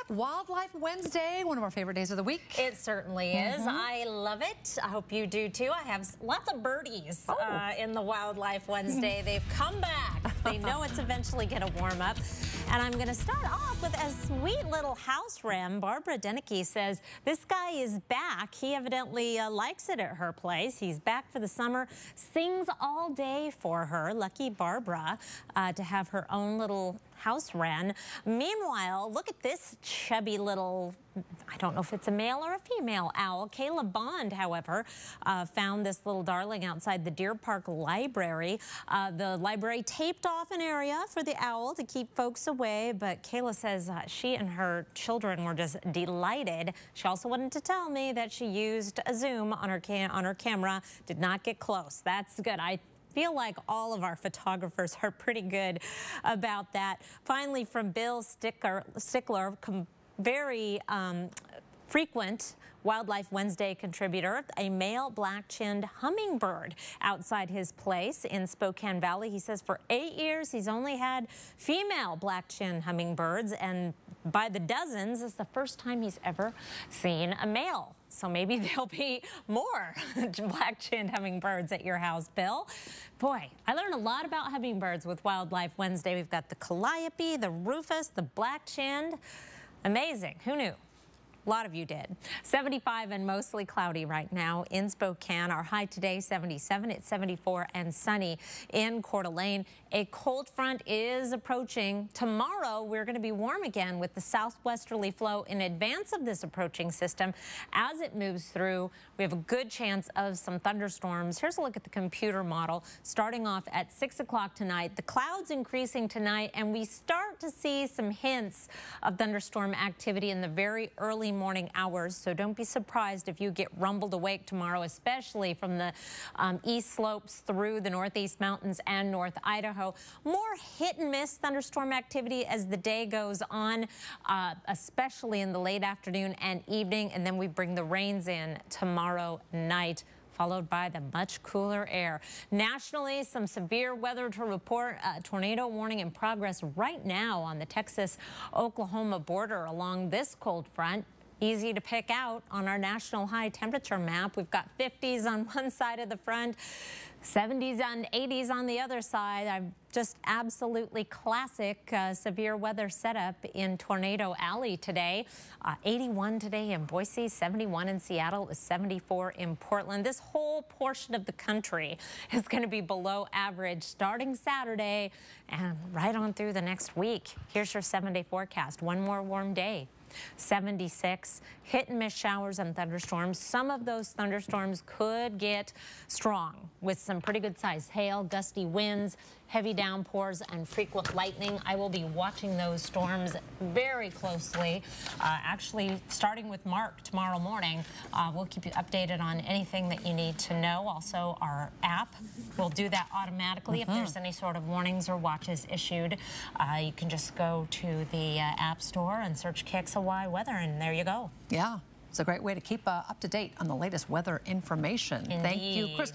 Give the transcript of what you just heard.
Wildlife Wednesday, one of our favorite days of the week. It certainly is. I love it. I hope you do too. I have lots of birdies in the Wildlife Wednesday. They've come back. They know it's eventually going to warm up. And I'm going to start off with a sweet little house wren. Barbara Denicky says this guy is back. He evidently likes it at her place. He's back for the summer, sings all day for her. Lucky Barbara to have her own little house wren. Meanwhile, look at this chubby little, I don't know if it's a male or a female owl. Kayla Bond, however, found this little darling outside the Deer Park Library. The library taped off an area for the owl to keep folks away, but Kayla says she and her children were just delighted. She also wanted to tell me that she used a zoom on her camera, did not get close. That's good. I feel like all of our photographers are pretty good about that. Finally, from Bill Stickler, very frequent Wildlife Wednesday contributor, a male black-chinned hummingbird outside his place in Spokane Valley. He says for 8 years he's only had female black-chinned hummingbirds, and by the dozens, it's the first time he's ever seen a male. So maybe there'll be more black-chinned hummingbirds at your house, Bill. Boy, I learned a lot about hummingbirds with Wildlife Wednesday. We've got the calliope, the rufous, the black-chinned. Amazing. Who knew? A lot of you did. 75 and mostly cloudy right now in Spokane. Our high today, 77. It's 74 and sunny in Coeur d'Alene. A cold front is approaching. Tomorrow, we're going to be warm again with the southwesterly flow in advance of this approaching system. As it moves through, we have a good chance of some thunderstorms. Here's a look at the computer model starting off at 6 o'clock tonight. The clouds increasing tonight, and we start to see some hints of thunderstorm activity in the very early morning hours, so don't be surprised if you get rumbled awake tomorrow, especially from the east slopes through the northeast mountains and North Idaho. More hit and miss thunderstorm activity as the day goes on, especially in the late afternoon and evening, and then we bring the rains in tomorrow night, followed by the much cooler air. Nationally, some severe weather to report. Tornado warning in progress right now on the Texas-Oklahoma border along this cold front. Easy to pick out on our national high temperature map. We've got 50s on one side of the front, 70s and 80s on the other side. I'm just absolutely classic severe weather setup in Tornado Alley today. 81 today in Boise, 71 in Seattle, it was 74 in Portland. This whole portion of the country is going to be below average starting Saturday and right on through the next week. Here's your 7-day forecast. One more warm day. 76, hit and miss showers and thunderstorms. Some of those thunderstorms could get strong with some pretty good sized hail, gusty winds, heavy downpours, and frequent lightning. I will be watching those storms very closely. Actually, starting with Mark tomorrow morning, we'll keep you updated on anything that you need to know. Also, our app will do that automatically if there's any sort of warnings or watches issued. You can just go to the App Store and search KXLY weather, and there you go. Yeah, it's a great way to keep up to date on the latest weather information. Indeed. Thank you, Kris.